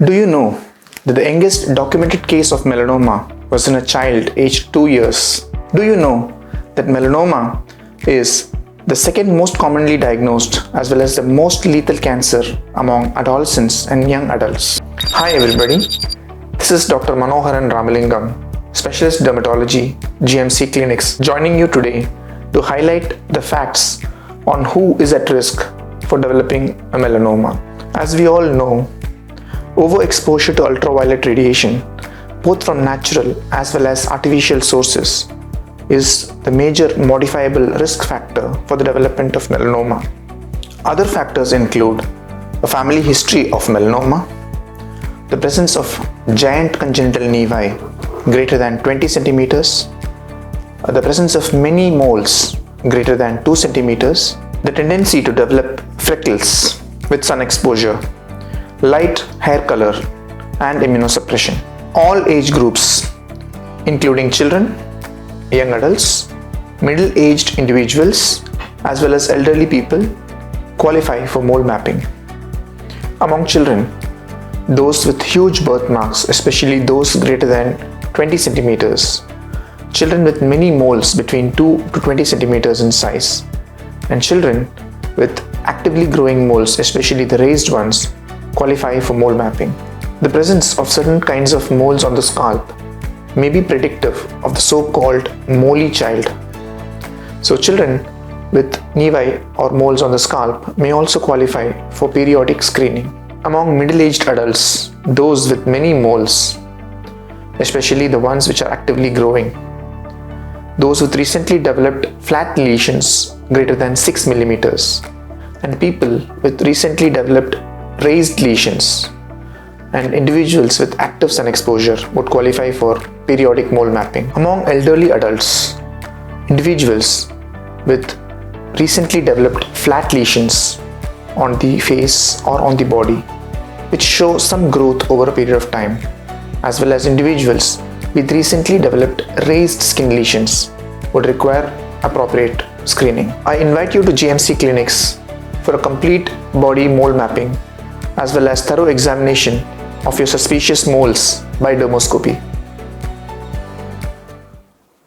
Do you know that the youngest documented case of melanoma was in a child aged 2 years? Do you know that melanoma is the second most commonly diagnosed as well as the most lethal cancer among adolescents and young adults? Hi everybody, this is Dr. Manoharan Ramalingam, Specialist Dermatology, GMCClinics, joining you today to highlight the facts on who is at risk for developing a melanoma. As we all know, overexposure to ultraviolet radiation, both from natural as well as artificial sources, is the major modifiable risk factor for the development of melanoma. Other factors include a family history of melanoma, the presence of giant congenital nevi greater than 20 centimeters, the presence of many moles greater than 2 centimeters, the tendency to develop freckles with sun exposure, light hair color, and immunosuppression. All age groups, including children, young adults, middle-aged individuals, as well as elderly people, qualify for mole mapping. Among children, those with huge birthmarks, especially those greater than 20 centimeters, children with many moles between 2 to 20 centimeters in size, and children with actively growing moles, especially the raised ones, qualify for mole mapping. The presence of certain kinds of moles on the scalp may be predictive of the so-called moly child. So children with nevi or moles on the scalp may also qualify for periodic screening. Among middle-aged adults, those with many moles, especially the ones which are actively growing, those with recently developed flat lesions greater than 6 millimeters, and people with recently developed raised lesions, and individuals with active sun exposure would qualify for periodic mole mapping. Among elderly adults, individuals with recently developed flat lesions on the face or on the body, which show some growth over a period of time, as well as individuals with recently developed raised skin lesions would require appropriate screening. I invite you to GMCClinics for a complete body mole mapping as well as thorough examination of your suspicious moles by dermoscopy.